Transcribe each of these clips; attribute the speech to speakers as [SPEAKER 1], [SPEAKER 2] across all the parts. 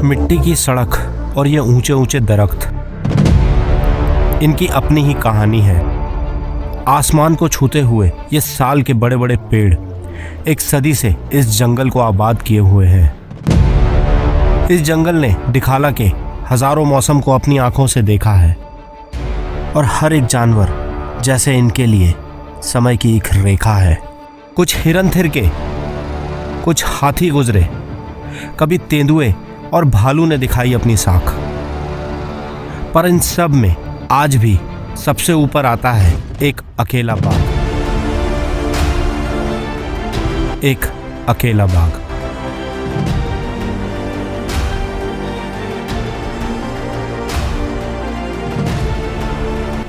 [SPEAKER 1] मिट्टी की सड़क और ये ऊंचे ऊंचे दरख्त, इनकी अपनी ही कहानी है। आसमान को छूते हुए ये साल के बड़े बड़े पेड़ एक सदी से इस जंगल को आबाद किए हुए हैं। इस जंगल ने दिखाला के हजारों मौसम को अपनी आंखों से देखा है और हर एक जानवर जैसे इनके लिए समय की एक रेखा है। कुछ हिरन थिरके, कुछ हाथी गुजरे, कभी तेंदुए और भालू ने दिखाई अपनी साख, पर इन सब में आज भी सबसे ऊपर आता है एक अकेला बाघ। एक अकेला बाघ।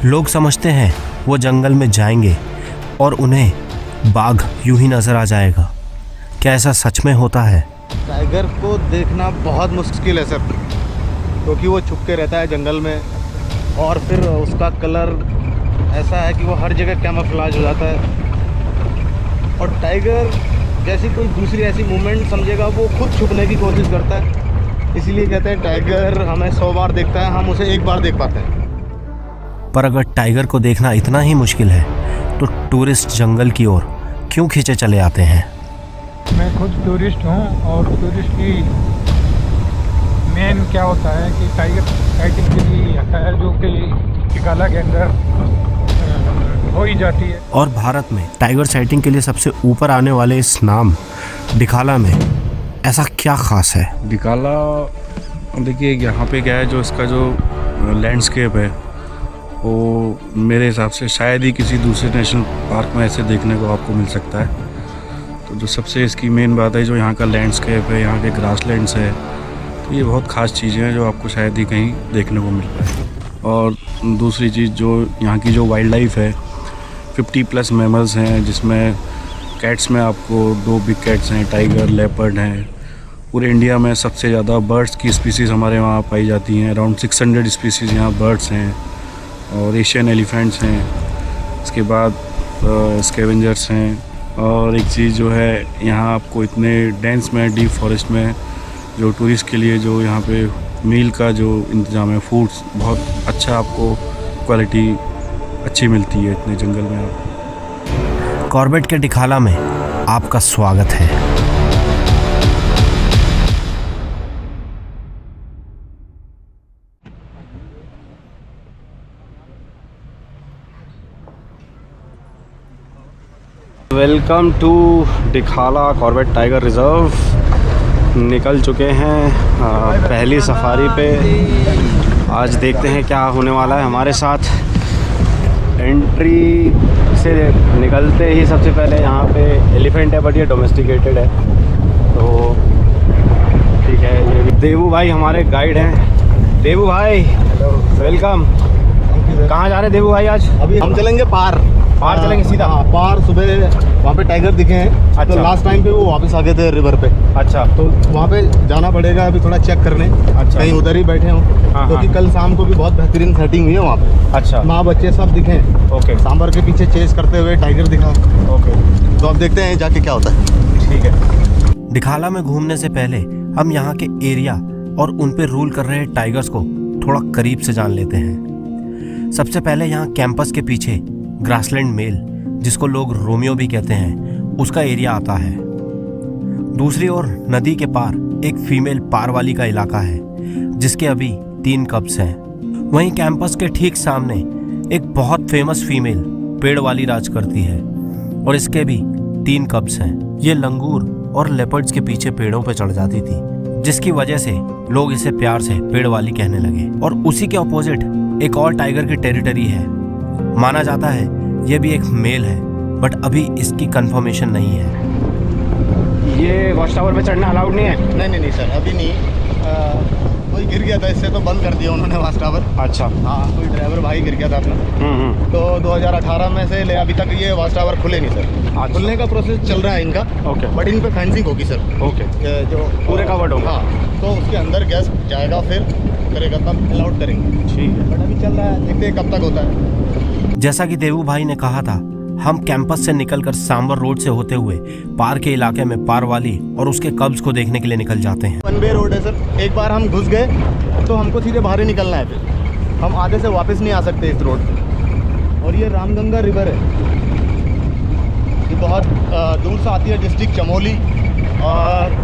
[SPEAKER 1] लोग समझते हैं वो जंगल में जाएंगे और उन्हें बाघ यूं ही नजर आ जाएगा। क्या ऐसा सच में होता है?
[SPEAKER 2] टाइगर को देखना बहुत मुश्किल है सर, क्योंकि वो छुप के रहता है जंगल में और फिर उसका कलर ऐसा है कि वो हर जगह कैमोफ्लेज हो जाता है। और टाइगर जैसी कोई दूसरी ऐसी मूवमेंट समझेगा वो खुद छुपने की कोशिश करता है। इसीलिए कहते हैं टाइगर हमें 100 बार देखता है, हम उसे एक बार देख पाते हैं।
[SPEAKER 1] पर अगर टाइगर को देखना इतना ही मुश्किल है तो टूरिस्ट जंगल की ओर क्यों खींचे चले आते हैं?
[SPEAKER 3] मैं खुद टूरिस्ट हूँ और टूरिस्ट की मेन क्या होता है कि टाइगर साइटिंग के लिए आता है, जो कि दिखाला के अंदर हो ही जाती है।
[SPEAKER 1] और भारत में टाइगर साइटिंग के लिए सबसे ऊपर आने वाले इस नाम दिखाला में ऐसा क्या खास है?
[SPEAKER 4] दिखाला देखिए यहाँ पे क्या है, जो इसका जो लैंडस्केप है वो मेरे हिसाब से शायद ही किसी दूसरे नेशनल पार्क में ऐसे देखने को आपको मिल सकता है। तो जो सबसे इसकी मेन बात है जो यहाँ का लैंडस्केप है, यहाँ के ग्रासलैंड्स है, तो ये बहुत ख़ास चीज़ें हैं जो आपको शायद ही कहीं देखने को मिल पाए। और दूसरी चीज़ जो यहाँ की जो वाइल्ड लाइफ है, 50+ मैमल्स हैं, जिसमें कैट्स में आपको 2 बिग कैट्स हैं, टाइगर, लेपर्ड हैं। पूरे इंडिया में सबसे ज़्यादा बर्ड्स की स्पीसीज़ हमारे वहाँ पाई जाती हैं। अराउंड 600 स्पीसीज़ यहाँ बर्ड्स हैं और एशियन एलिफेंट्स हैं। इसके बाद स्कैवेंजर्स हैं। और एक चीज़ जो है यहाँ आपको इतने डेंस में डीप फॉरेस्ट में जो टूरिस्ट के लिए जो यहाँ पे मील का जो इंतज़ाम है, फूड्स बहुत अच्छा, आपको क्वालिटी अच्छी मिलती है इतने जंगल में। आप
[SPEAKER 1] कॉर्बेट के दिखाला में आपका स्वागत है। वेलकम टू दिखाला कॉर्बेट टाइगर रिजर्व। निकल चुके हैं पहली सफारी पे। आज देखते हैं क्या होने वाला है हमारे साथ। एंट्री से निकलते ही सबसे पहले यहाँ पे एलिफेंट है, बट ये डोमेस्टिकेटेड है, तो ठीक है। ये देवू भाई हमारे गाइड हैं। देवू भाई वेलकम। कहाँ जा रहे हैं देवू भाई आज?
[SPEAKER 2] अभी हम चलेंगे पार
[SPEAKER 1] चलेंगे सीधा।
[SPEAKER 2] हाँ, पार। सुबह वहाँ पे टाइगर दिखे हैं।
[SPEAKER 1] अच्छा।
[SPEAKER 2] तो लास्ट टाइम पे वो वापस आ गए थे रिवर पे।
[SPEAKER 1] अच्छा,
[SPEAKER 2] तो वहाँ पे जाना पड़ेगा अभी थोड़ा चेक करने।
[SPEAKER 1] अच्छा।
[SPEAKER 2] कहीं उधर ही बैठे हों, क्योंकि कल शाम को भी बहुत बेहतरीन सेटिंग हुई है वहाँ पे।
[SPEAKER 1] अच्छा,
[SPEAKER 2] माँ बच्चे सब दिखे हैं।
[SPEAKER 1] ओके।
[SPEAKER 2] सांबर के पीछे चेस करते हुए टाइगर दिखा।
[SPEAKER 1] ओके,
[SPEAKER 2] तो अब देखते हैं जाके क्या होता है।
[SPEAKER 1] ठीक है। दिखाला में घूमने से पहले हम यहाँ के एरिया और उन पे रूल कर रहे टाइगर्स को थोड़ा करीब से जान लेते हैं। सबसे पहले यहाँ कैंपस के पीछे ग्रासलैंड मेल, जिसको लोग रोमियो भी कहते हैं, उसका एरिया आता है। दूसरी ओर नदी के पार एक फीमेल पारवाली का इलाका है, जिसके अभी 3 कब्स हैं। वहीं कैंपस के ठीक सामने एक बहुत फेमस फीमेल पेड़ वाली राज करती है और इसके भी 3 कब्स हैं। ये लंगूर और लेपर्ड्स के पीछे पेड़ों पर चढ़ जाती थी, जिसकी वजह से लोग इसे प्यार से पेड़ वाली कहने लगे। और उसी के ऑपोजिट एक और टाइगर की टेरिटरी है। माना जाता है ये भी एक मेल है, बट अभी इसकी कंफर्मेशन नहीं है। ये वॉच टावर पे चढ़ना अलाउड नहीं है?
[SPEAKER 2] नहीं सर, अभी नहीं। कोई गिर गया था, इससे तो बंद कर दिया उन्होंने वॉच टावर।
[SPEAKER 1] अच्छा।
[SPEAKER 2] हाँ, कोई ड्राइवर भाई गिर गया था अपना। तो 2018 में से ले अभी तक ये वॉच टावर खुले नहीं सर। खुलने का प्रोसेस चल रहा है इनका।
[SPEAKER 1] ओके।
[SPEAKER 2] बट इन पे फेंसिंग होगी सर।
[SPEAKER 1] ओके।
[SPEAKER 2] जो
[SPEAKER 1] पूरे कवर्ड होगा।
[SPEAKER 2] हाँ, तो उसके अंदर गैस जाएगा, फिर करेगा तब अलाउड करेंगे।
[SPEAKER 1] ठीक है।
[SPEAKER 2] बट अभी चल रहा है, देखते हैं कब तक होता है।
[SPEAKER 1] जैसा कि देवू भाई ने कहा था, हम कैंपस से निकलकर सांबर रोड से होते हुए पार के इलाके में पारवाली और उसके कब्ज को देखने के लिए निकल जाते हैं।
[SPEAKER 2] वन वे रोड है सर, एक बार हम घुस गए तो हमको सीधे बाहर ही निकलना है, फिर हम आगे से वापस नहीं आ सकते इस रोड पे। और ये रामगंगा रिवर है, ये बहुत दूर से आती है, डिस्ट्रिक्ट चमोली और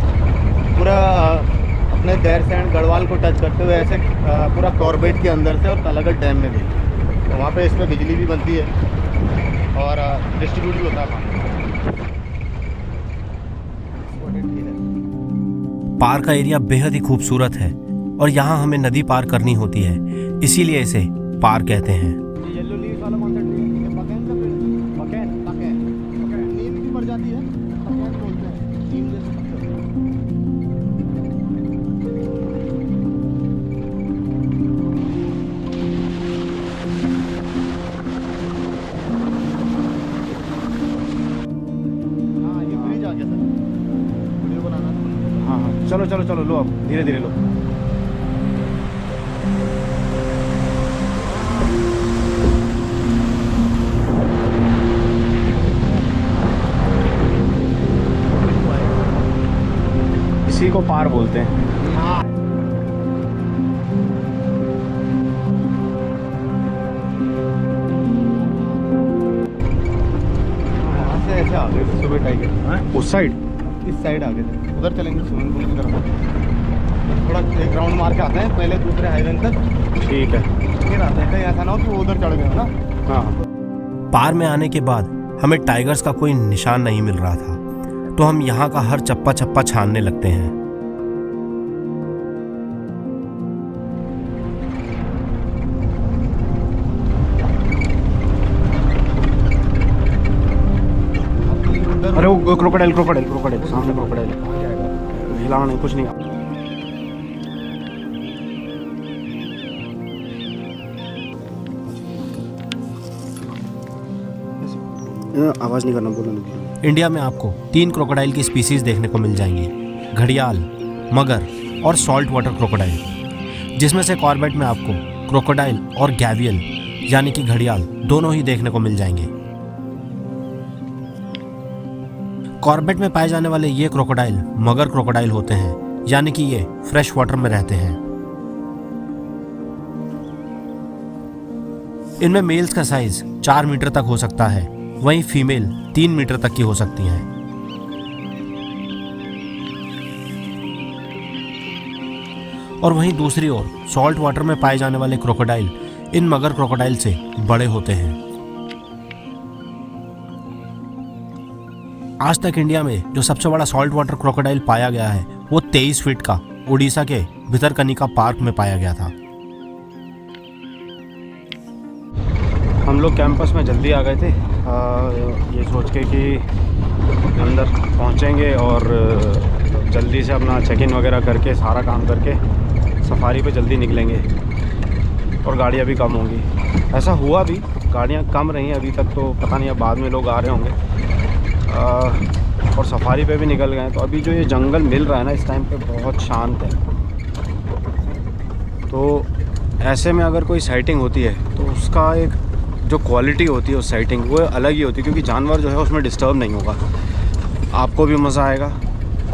[SPEAKER 2] पूरा अपने दैरसैंण गढ़वाल को टच करते हुए ऐसे पूरा कॉर्बेट के अंदर से और तालागढ़ डैम में भी, तो वहाँ पे इसमें बिजली भी बनती है और डिस्ट्रीब्यूट भी होता है पानी।
[SPEAKER 1] पार का एरिया बेहद ही खूबसूरत है और यहाँ हमें नदी पार करनी होती है, इसीलिए इसे पार कहते हैं।
[SPEAKER 2] येलो लीव्स वाला कौन सा ट्री है? ये पकैन का पेड़, पकैन नीम की मर जाती है, पकैन बोलते हैं, नीम जैसे पत्थर। हाँ ये ब्रिज आ गया सर, वीडियो बनाना है। हाँ हाँ चलो चलो चलो लो, अब धीरे धीरे लो। इसी को पार बोलते हैं। वहाँ से ऐसे आ गए सुबह टाइगर, उस साइड, इस साइड आ गए थे, उधर चलेंगे स्विमिंग पूल की तरफ। थोड़ा एक राउंड मार के आते हैं पहले दूसरे हाईवे तक, ठीक है, फिर आते हैं, कहीं ऐसा ना हो कि वो उधर चढ़ गए ना। हाँ,
[SPEAKER 1] पार में आने के बाद हमें टाइगर्स का कोई निशान नहीं मिल रहा था, तो हम यहाँ का हर चप्पा चप्पा छानने लगते हैं।
[SPEAKER 2] अरे वो क्रोकोडाइल सामने क्रोकोडाइल, हिलाना नहीं, कुछ नहीं। आवाज नहीं करना, बोलना।
[SPEAKER 1] इंडिया में आपको 3 क्रोकोडाइल की स्पीसीज देखने को मिल जाएंगी, घड़ियाल, मगर और सॉल्ट वाटर क्रोकोडाइल, जिसमें से कॉर्बेट में आपको क्रोकोडाइल और गैवियल यानी कि घड़ियाल दोनों ही देखने को मिल जाएंगे। कॉर्बेट में पाए जाने वाले ये क्रोकोडाइल मगर क्रोकोडाइल होते हैं, यानी कि ये फ्रेश वाटर में रहते हैं। इनमें मेल्स का साइज 4 मीटर तक हो सकता है, वहीं फीमेल 3 मीटर तक की हो सकती हैं। और वहीं दूसरी ओर सॉल्ट वाटर में पाए जाने वाले क्रोकोडाइल इन मगर क्रोकोडाइल से बड़े होते हैं। आज तक इंडिया में जो सबसे बड़ा सॉल्ट वाटर क्रोकोडाइल पाया गया है वो 23 फीट का उड़ीसा के भितरकनिका पार्क में पाया गया था।
[SPEAKER 2] हम लोग कैंपस में जल्दी आ गए थे, ये सोच के कि अंदर पहुंचेंगे और जल्दी से अपना चेक इन वगैरह करके सारा काम करके सफारी पे जल्दी निकलेंगे और गाड़ियाँ भी कम होंगी। ऐसा हुआ भी, गाड़ियाँ कम रही अभी तक, तो पता नहीं अब बाद में लोग आ रहे होंगे। और सफारी पे भी निकल गए, तो अभी जो ये जंगल मिल रहा है ना इस टाइम पे बहुत शांत है। तो ऐसे में अगर कोई साइटिंग होती है तो उसका एक जो क्वालिटी होती है उस साइटिंग वो अलग ही होती है, क्योंकि जानवर जो है उसमें डिस्टर्ब नहीं होगा, आपको भी मज़ा आएगा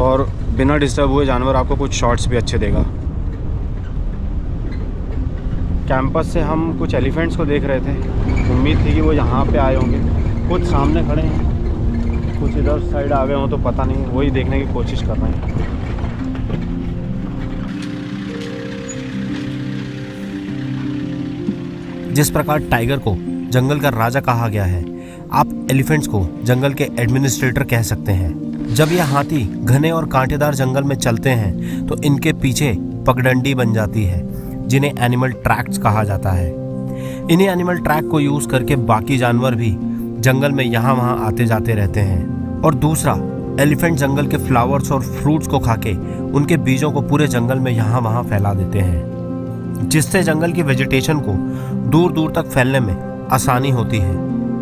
[SPEAKER 2] और बिना डिस्टर्ब हुए जानवर आपको कुछ शॉट्स भी अच्छे देगा। कैंपस से हम कुछ एलिफेंट्स को देख रहे थे, उम्मीद थी कि वो यहाँ पे आए होंगे, कुछ सामने खड़े हैं, कुछ इधर साइड आ गए हों तो पता नहीं, वही देखने की कोशिश कर रहे हैं।
[SPEAKER 1] जिस प्रकार टाइगर को जंगल का राजा कहा गया है, आप एलिफेंट्स को जंगल के एडमिनिस्ट्रेटर कह सकते हैं। जब ये हाथी घने और कांटेदार जंगल में चलते हैं तो इनके पीछे पगडंडी बन जाती है, जिन्हें एनिमल ट्रैक्स कहा जाता है। इन्हीं एनिमल ट्रैक को यूज करके बाकी जानवर भी जंगल में यहाँ वहाँ आते जाते रहते हैं। और दूसरा, एलिफेंट जंगल के फ्लावर्स और फ्रूट्स को खाके उनके बीजों को पूरे जंगल में यहाँ वहाँ फैला देते हैं, जिससे जंगल की वेजिटेशन को दूर दूर तक फैलने में आसानी होती है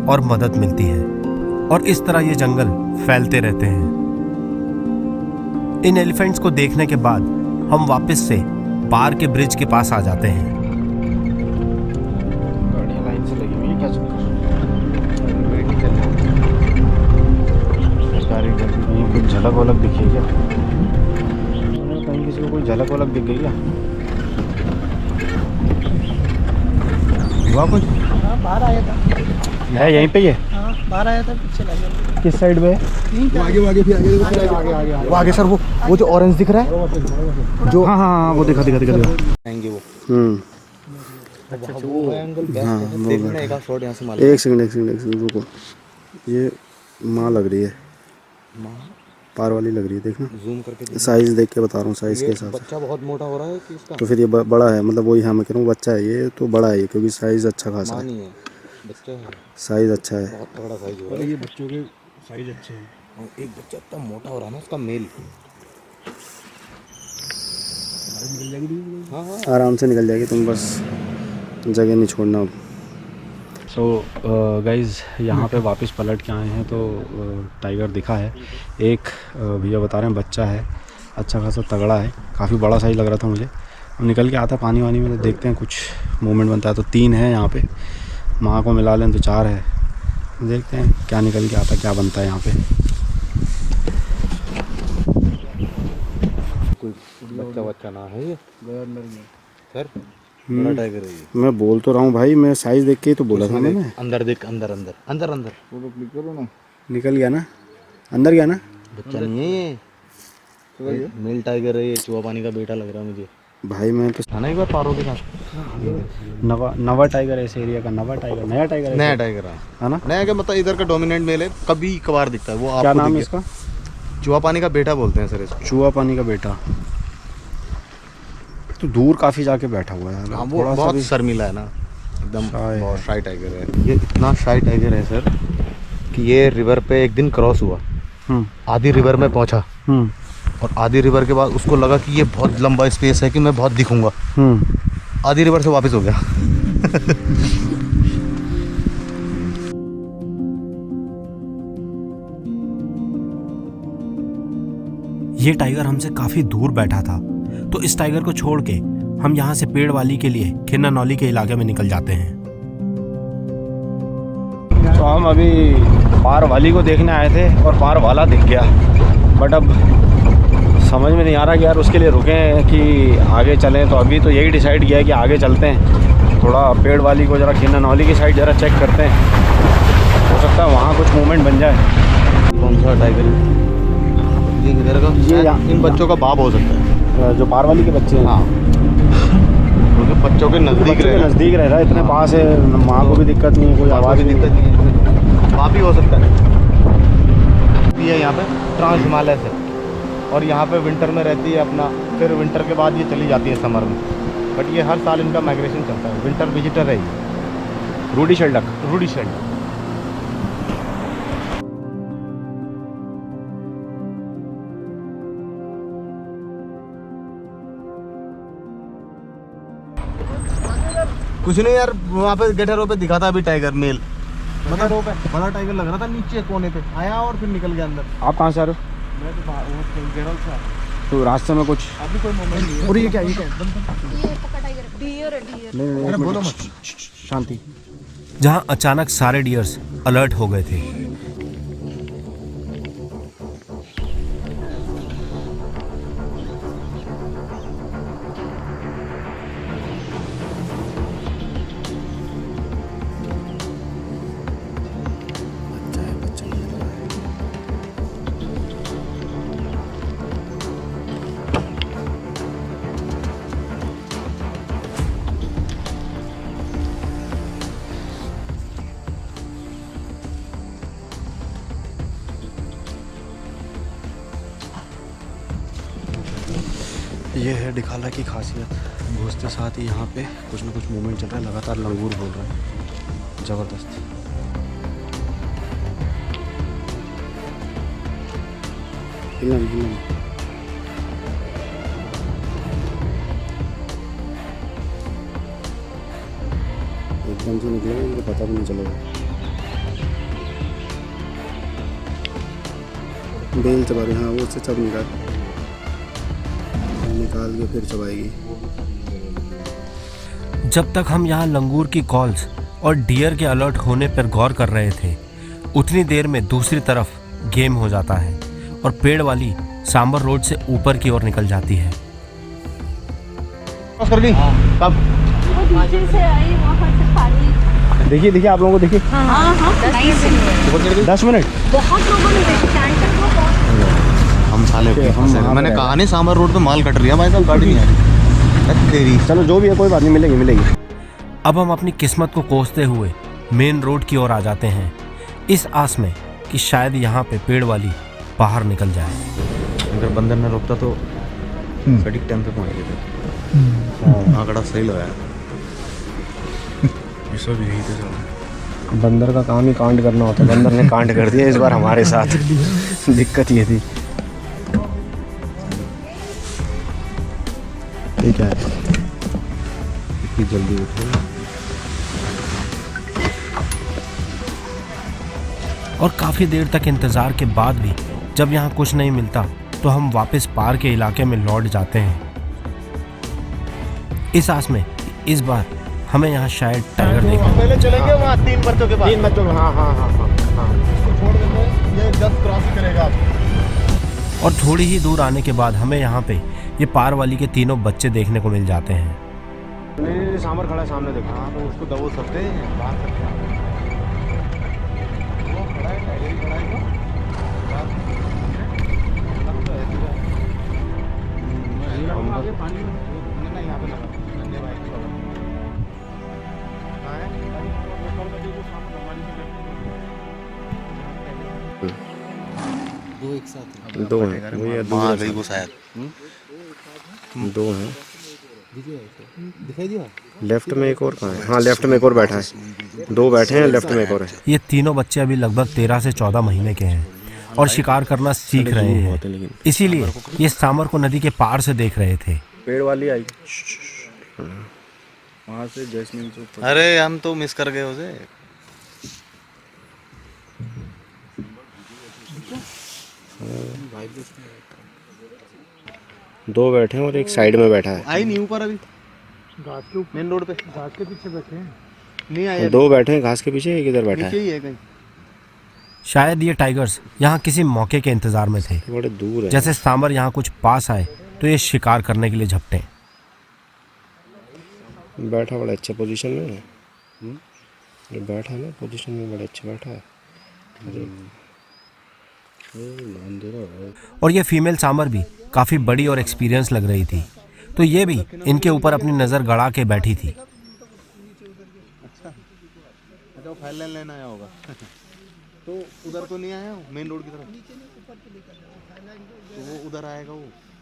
[SPEAKER 1] और मदद मिलती है। और इस तरह ये जंगल फैलते रहते हैं। इन एलिफेंट्स को देखने के बाद हम वापस से पार के ब्रिज के पास आ जाते हैं।
[SPEAKER 2] गाड़ियाँ लाइन से लगी हुई है, क्या चक्कर? वेट कर रहे हैं। आ रही है इधर भी।
[SPEAKER 1] कहीं कुछ झलक वलक दिखी क्या? कहीं किसी को कोई झलक वलक दिख गई क्या? हुआ कुछ?
[SPEAKER 5] हाँ बाहर आया था।
[SPEAKER 1] है यहीं पे ही है?
[SPEAKER 5] हाँ बाहर आया था, पीछे लग गया।
[SPEAKER 1] किस साइड में?
[SPEAKER 2] वो आगे सर, वो जो ऑरेंज दिख रहा है जो, हाँ वो दिखा आएंगे वो। वो एंगल देखना, एक शॉट यहाँ से मार।
[SPEAKER 6] एक सेकंड रुको। ये माँ लग रही है, पार वाली लग रही है। देखना
[SPEAKER 2] जूम करके
[SPEAKER 6] साइज देख के बता रहा हूँ, साइज के हिसाब से।
[SPEAKER 2] बच्चा बहुत मोटा हो रहा है कि इसका?
[SPEAKER 6] तो फिर ये बड़ा है, मतलब वही हाँ मैं कह रहा हूँ बच्चा है ये, तो बड़ा है ये, क्योंकि साइज अच्छा खासा है।
[SPEAKER 2] नहीं है, बच्चा है,
[SPEAKER 6] साइज अच्छा है।
[SPEAKER 2] बहुत तगड़ा साइज हो रहा है। ये बच्चों के साइज अच्छे हैं। और एक बच्चा इतना मोटा हो रहा है ना, उसका मेल। हाँ
[SPEAKER 6] आराम से निकल जाएगी, तुम बस जगह नहीं छोड़ना।
[SPEAKER 1] सो गाइज़ यहाँ पे वापस पलट के आए हैं तो टाइगर दिखा है। एक भैया बता रहे हैं बच्चा है, अच्छा खासा तगड़ा है, काफ़ी बड़ा साइज लग रहा था मुझे। निकल के आता है पानी वानी में, तो देखते हैं कुछ मूवमेंट बनता है। तो 3 है यहाँ पे, माँ को मिला लें तो 4 है। देखते हैं क्या निकल के आता, क्या बनता है यहाँ पे।
[SPEAKER 2] कोई बच्चा ना है ये सर, बड़ा टाइगर है ये।
[SPEAKER 6] मैं बोल तो रहा हूँ भाई, मैं साइज देख के ही तो बोला था मैंने।
[SPEAKER 2] अंदर देख, अंदर
[SPEAKER 6] निकल गया ना, अंदर गया ना।
[SPEAKER 2] बच्चा नहीं है ये, मेल टाइगर है ये। चूहा पानी का बेटा लग रहा है मुझे
[SPEAKER 6] भाई मैं तो
[SPEAKER 2] है ना, एक बार पारो के साथ।
[SPEAKER 1] नवा टाइगर है इस एरिया का, नया टाइगर
[SPEAKER 2] नया टाइगर
[SPEAKER 1] है ना।
[SPEAKER 2] नया क्या मतलब, इधर का डोमिनेंट मेल है, कभी कभार दिखता है वो।
[SPEAKER 1] क्या
[SPEAKER 2] आपको
[SPEAKER 1] नाम है
[SPEAKER 2] दिखे?
[SPEAKER 1] इसका?
[SPEAKER 2] चूहा पानी का बेटा बोलते हैं सर इसको।
[SPEAKER 1] चूहा पानी का बेटा। तो दूर काफ़ी जाके बैठा हुआ है।
[SPEAKER 2] हाँ, वो बहुत शर्मीला है ना, एकदम
[SPEAKER 1] शाय
[SPEAKER 2] बहुत शाई टाइगर है ये। इतना शाई टाइगर है सर कि ये रिवर पे एक दिन क्रॉस हुआ, आधी रिवर में पहुंचा, और आधी रिवर के बाद उसको लगा कि ये बहुत लंबा स्पेस है कि मैं बहुत दिखूंगा, आधी रिवर से वापस हो गया।
[SPEAKER 1] ये टाइगर हमसे काफी दूर बैठा था, तो इस टाइगर को छोड़ के हम यहाँ से पेड़ वाली के लिए खिन्ना नौली के इलाके में निकल जाते हैं। तो हम अभी पार वाली को देखने आए थे और पार वाला दिख गया, बट अब समझ में नहीं आ रहा कि यार उसके लिए रुकें कि आगे चलें। तो अभी तो यही डिसाइड किया है कि आगे चलते हैं, थोड़ा पेड़ वाली को जरा खिन्ना नौली की साइड जरा चेक करते हैं, हो सकता है वहाँ कुछ मूवमेंट बन जाए।
[SPEAKER 2] कौन सा टाइगर है ये? इधर का ये इन बच्चों का बाप हो सकता है,
[SPEAKER 1] जो पार वाली के बच्चे हैं।
[SPEAKER 2] हाँ, उनके बच्चों के नज़दीक
[SPEAKER 1] रह रहा है, इतने पास है, माँ को भी दिक्कत नहीं है, कोई आवाज़
[SPEAKER 2] भी दिक्कत नहीं है, बाप ही हो सकता है। ये यहाँ पे ट्रांस हिमालय से, और यहाँ पे विंटर में रहती है अपना, फिर विंटर के बाद ये चली जाती है समर में। बट ये हर साल इनका माइग्रेशन चलता है, विंटर विजिटर है ये।
[SPEAKER 1] Ruddy shelduck.
[SPEAKER 2] कुछ नहीं यार, वहाँ पे गेटरों पे दिखा था अभी टाइगर मेल, मतलब बड़ा टाइगर लग रहा था, नीचे कोने पे आया और फिर निकल गया अंदर।
[SPEAKER 1] आप कहाँ से आ रहे हो?
[SPEAKER 2] मैं तो गेटल से
[SPEAKER 1] तो रास्ते में कुछ
[SPEAKER 2] अभी कोई मोमेंट नहीं है। और ये क्या
[SPEAKER 5] ये पक्का टाइगर है, डियर है, डियर।
[SPEAKER 1] नहीं,
[SPEAKER 2] अरे बोलो मत,
[SPEAKER 1] शांति। जहाँ अचानक सारे डियर्स अलर्ट हो गए थे।
[SPEAKER 6] ये है डिखाला की खासियत, घुसते साथ ही यहाँ पे कुछ ना कुछ मूवमेंट चल रहा है, लगातार लंगूर बोल रहा है, ज़बरदस्त। एकदम से निकलेगा, इनको पता भी नहीं चलेगा। बेल चबा रही, हाँ वो उससे सब निकाल के फिर चबाएगी।
[SPEAKER 1] जब तक हम यहाँ लंगूर की कॉल्स और डियर के अलर्ट होने पर गौर कर रहे थे, उतनी देर में दूसरी तरफ गेम हो जाता है और पेड़ वाली सांबर रोड से ऊपर की ओर निकल जाती है।
[SPEAKER 2] क्रॉस कर दी कब?
[SPEAKER 7] वो पीछे से आई वहाँ से खाली।
[SPEAKER 2] देखिए देखिए आप लोगों को देखिए
[SPEAKER 7] हाँ हाँ
[SPEAKER 2] 10 मिनट।
[SPEAKER 7] बहुत लोगों ने देखा कैंटर को बहुत।
[SPEAKER 2] हम साले मैंने कहा नहीं सांबर रोड पे माल कट रही है भाई साहब, गाड़ी नहीं आ रही तेरी। चलो जो भी है कोई बात नहीं, मिलेगी मिलेगी।
[SPEAKER 1] अब हम अपनी किस्मत को कोसते हुए मेन रोड की ओर आ जाते हैं, इस आस में कि शायद यहाँ पे पेड़ वाली बाहर निकल जाए।
[SPEAKER 2] अगर बंदर न रोकता तो सटीक टाइम पे पहुंच गए थे। आंकड़ा सही लगाया।
[SPEAKER 4] ये सब यहीं से चल रहा है।
[SPEAKER 6] बंदर का काम ही कांड करना होता है, बंदर ने कांड कर दिया इस बार हमारे साथ। दिक्कत ये थी। ठीक है, इतनी जल्दी उठे।
[SPEAKER 1] और काफ़ी देर तक इंतज़ार के बाद भी जब यहाँ कुछ नहीं मिलता तो हम वापस पार के इलाके में लौट जाते हैं, इस आस में कि इस बार हमें यहाँ शायद टाइगर देखने को
[SPEAKER 2] पहले चलेंगे वहाँ 3 बच्चों के पास।
[SPEAKER 6] 3 बच्चों का, हाँ हाँ हाँ हाँ।
[SPEAKER 2] इसको छोड़ देते हैं, ये जस्ट क्रॉस ही करेगा आप।
[SPEAKER 1] और थोड़ी ही दूर आने के बाद हमें यहाँ पे ये पार वाली के तीनों बच्चे देखने को मिल जाते हैं।
[SPEAKER 6] नहीं, सांबर खड़ा है सामने, देखो।
[SPEAKER 2] हाँ तो उसको दबो सकते हैं, बाहर सकते हैं। वो खड़ा है, टाइगर ही खड़ा है वो। हम आगे पानी में नहीं यहाँ पे लगा नन्हे भाई की बगल। कहाँ है?
[SPEAKER 6] दो हैं, वो ये
[SPEAKER 2] वहाँ गई वो शायद।
[SPEAKER 6] 2 हैं।
[SPEAKER 2] दिखाई दिया?
[SPEAKER 6] लेफ्ट में एक और कहाँ है? हाँ, लेफ्ट में एक और बैठा है। 2 बैठे हैं, लेफ्ट में एक और है।
[SPEAKER 1] ये तीनों बच्चे अभी लगभग 13 से 14 महीने के हैं और शिकार करना सीख रहे हैं, इसीलिए ये सांबर को नदी के पार से देख रहे थे।
[SPEAKER 6] पेड़ वाली आई।
[SPEAKER 4] वहाँ से जैस्मिन चौक।
[SPEAKER 2] अरे हम तो मिस कर गए उसे।
[SPEAKER 6] 2 बैठे हैं और एक साइड में बैठा है।
[SPEAKER 2] आई नहीं ऊपर अभी
[SPEAKER 3] घास के ऊपर,
[SPEAKER 2] मेन रोड पे
[SPEAKER 3] घास के पीछे बैठे हैं।
[SPEAKER 2] नहीं आया।
[SPEAKER 6] 2 बैठे हैं घास के पीछे, एक इधर बैठा
[SPEAKER 2] नीचे
[SPEAKER 6] है।
[SPEAKER 2] ही है कहीं।
[SPEAKER 1] शायद ये टाइगर्स यहाँ किसी मौके के इंतजार में थे,
[SPEAKER 6] बड़े दूर है।
[SPEAKER 1] जैसे सांबर यहाँ कुछ पास आए तो ये शिकार करने के लिए झपटे।
[SPEAKER 6] बैठा बड़ा अच्छा पोजीशन में है। ये बैठा ना पोजीशन में, बड़ा अच्छा बैठा है।
[SPEAKER 1] और ये फीमेल सांबर भी काफ़ी बड़ी और एक्सपीरियंस लग रही थी, तो ये भी इनके ऊपर अपनी नज़र गड़ा के बैठी थी।
[SPEAKER 2] अच्छा वो फाइल लेना आया होगा। तो उधर तो नहीं आया मेन रोड की तरफ, तो वो उधर आएगा वो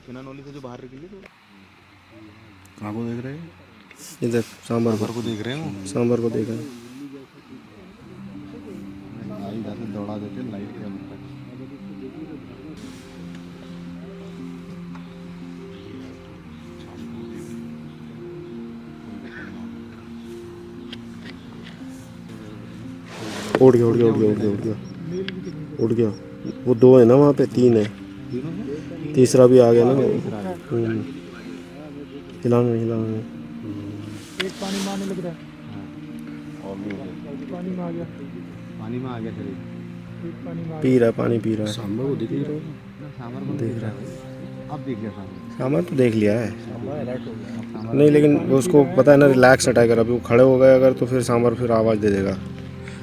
[SPEAKER 2] बिना नौली से जो बाहर निकली। तो
[SPEAKER 4] कहाँ को देख रहे हैं?
[SPEAKER 6] इधर सांबर
[SPEAKER 2] उधर को देख रहे हैं।
[SPEAKER 6] सांबर को देखा।
[SPEAKER 2] दौड़ा देते लाइट के अंदर।
[SPEAKER 6] उड़ गया उड़ गया उड़ गया उड़ गया उड़ गया उड़ गया। वो 2 है ना वहाँ पे, 3 है, तीसरा भी आ गया ना। हिलाना नहीं हिलाना नहीं।
[SPEAKER 3] एक पानी में आने लग रहा है, पानी में आ गया,
[SPEAKER 2] पानी में आ गया शरीर।
[SPEAKER 3] एक पानी में आ
[SPEAKER 6] पी रहा है, पानी पी रहा है।
[SPEAKER 4] सांबर को दिख नहीं रहा।
[SPEAKER 2] सांबर को
[SPEAKER 6] देख रहा है।
[SPEAKER 2] अब देख लिया सांबर।
[SPEAKER 6] सांबर तो देख लिया है नहीं, लेकिन उसको पता है ना रिलैक्स है टाइगर। अभी वो खड़े हो गए अगर तो फिर सांबर फिर आवाज़ दे देगा।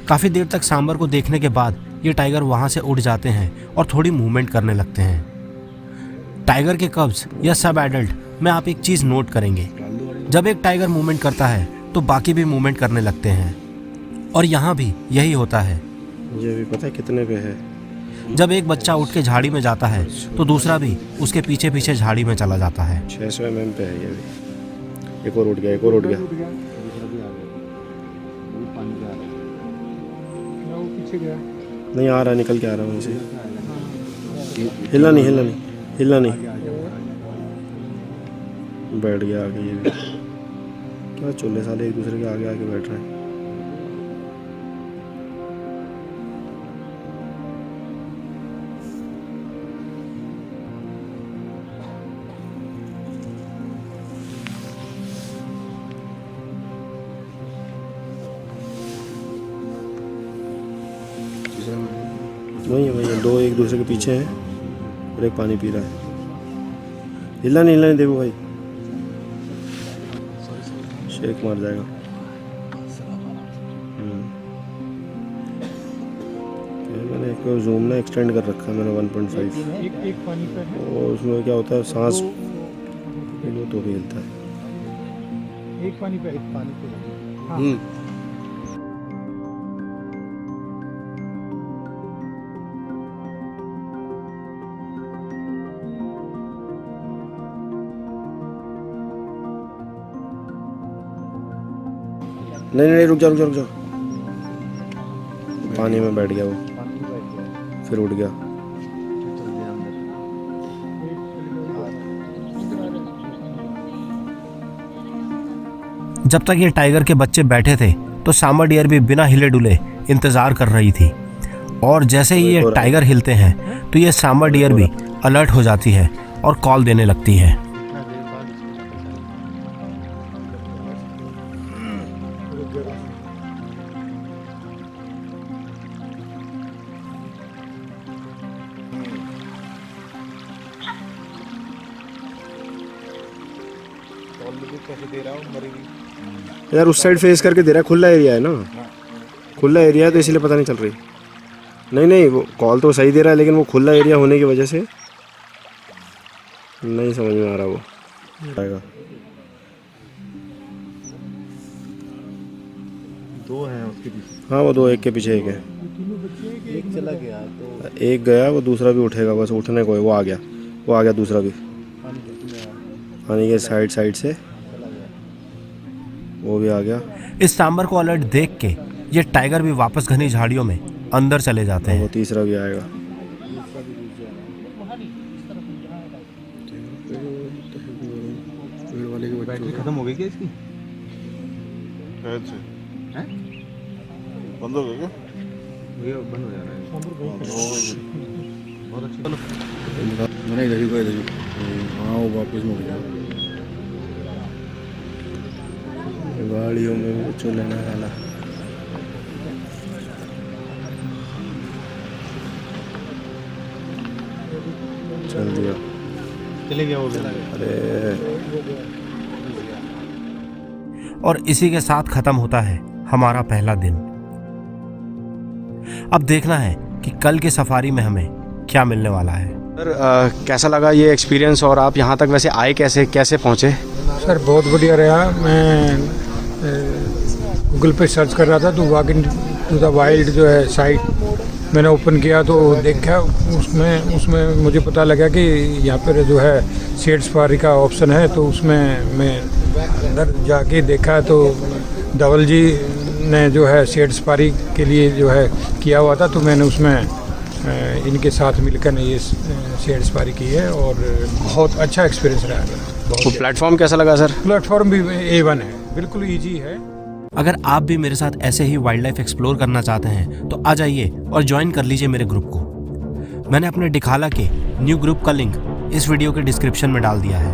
[SPEAKER 1] काफ़ी देर तक सांबर को देखने के बाद ये टाइगर वहाँ से उड़ जाते हैं और थोड़ी मूवमेंट करने लगते हैं। टाइगर के कब्ज या सब एडल्ट में आप एक चीज़ नोट करेंगे, जब एक टाइगर मूवमेंट करता है तो बाकी भी मूवमेंट करने लगते हैं, और यहाँ भी यही होता है।
[SPEAKER 6] ये भी पता है कितने पे है।
[SPEAKER 1] जब एक बच्चा उठ के झाड़ी में जाता है तो दूसरा भी उसके पीछे पीछे झाड़ी में चला जाता है।
[SPEAKER 6] 600 mm पे है ये भी। एक और उठ गया, एक और उठ गया।
[SPEAKER 3] वो पीछे गया।
[SPEAKER 6] नहीं आ रहा, निकल के आ रहा वहीं से। हिलना नहीं हिलना नहीं हिलना नहीं। बैठ गया आगे ये भी। क्या चोले साले एक दूसरे के आगे आगे बैठ रहे हैं। वही है दो एक दूसरे के पीछे हैं और एक पानी पी रहा है। हिलना नहीं देखो भाई, शेक मार जाएगा। मैंने एक जूम ना एक्सटेंड कर रखा है मैंने 1.5
[SPEAKER 3] एक पानी पे है,
[SPEAKER 6] और उसमें क्या होता है सांस लो तो भी हिलता है।
[SPEAKER 3] एक पानी पे हाँ।
[SPEAKER 6] नहीं रुक जा। पानी में बैठ गया वो, फिर उठ गया।
[SPEAKER 1] जब तक ये टाइगर के बच्चे बैठे थे तो सांबर डियर भी बिना हिले डुले इंतजार कर रही थी, और जैसे ही ये टाइगर हिलते हैं तो ये सांबर डियर भी अलर्ट हो जाती है और कॉल देने लगती है।
[SPEAKER 2] कैसे दे रहा हूँ, मरेगी
[SPEAKER 6] यार उस साइड फेस करके दे रहा है, खुला एरिया है ना, खुला एरिया है तो इसलिए पता नहीं चल रही। नहीं वो कॉल तो सही दे रहा है, लेकिन वो खुला एरिया होने की वजह से नहीं समझ में आ रहा वो आएगा।
[SPEAKER 2] दो हैं उसके पीछे।
[SPEAKER 6] हाँ वो दो, एक के पीछे एक है।
[SPEAKER 2] एक चला गया तो
[SPEAKER 6] एक गया, वो दूसरा भी उठेगा, बस उठने को है। वो आ गया दूसरा भी पानी के साइड से वो भी आ गया।
[SPEAKER 1] इस सांबर को अलर्ट देख के ये टाइगर भी वापस घनी झाड़ियों में अंदर चले जाते
[SPEAKER 6] वो
[SPEAKER 1] हैं।
[SPEAKER 6] तीसरा भी आएगा।
[SPEAKER 2] बैटरी खत्म हो गई क्या इसकी? बंद हो गया क्या? ये बंद हो जा रहा है। बहुत अच्छी
[SPEAKER 4] इधर ही हाँ वो वापस मुड़ गया।
[SPEAKER 6] गाड़ियों में भी कुछ लेना वाला। चल दिया,
[SPEAKER 2] चले गया वो भी।
[SPEAKER 6] अरे
[SPEAKER 1] और इसी के साथ खत्म होता है हमारा पहला दिन। अब देखना है कि कल की सफारी में हमें क्या मिलने वाला है।
[SPEAKER 6] सर कैसा लगा ये एक्सपीरियंस, और आप यहाँ तक वैसे आए कैसे पहुँचे?
[SPEAKER 3] सर बहुत बढ़िया रहा। मैं गूगल पे सर्च कर रहा था तो walk in to the wild जो है साइट मैंने ओपन किया तो देखा, उसमें मुझे पता लगा कि यहाँ पर जो है शेड सफारी का ऑप्शन है। तो उसमें मैं अंदर जाके देखा तो धवल जी ने जो है शेड सफारी के लिए जो है किया हुआ था, तो मैंने उसमें इनके साथ मिलकर ये शेड सफारी की है और बहुत अच्छा एक्सपीरियंस रहा है।
[SPEAKER 6] तो प्लेटफॉर्म कैसा लगा सर?
[SPEAKER 3] प्लेटफॉर्म भी A1 है, बिल्कुल ईजी है।
[SPEAKER 1] अगर आप भी मेरे साथ ऐसे ही वाइल्ड लाइफ एक्सप्लोर करना चाहते हैं तो आ जाइए और ज्वाइन कर लीजिए मेरे ग्रुप को। मैंने अपने डिखाला के न्यू ग्रुप का लिंक इस वीडियो के डिस्क्रिप्शन में डाल दिया है।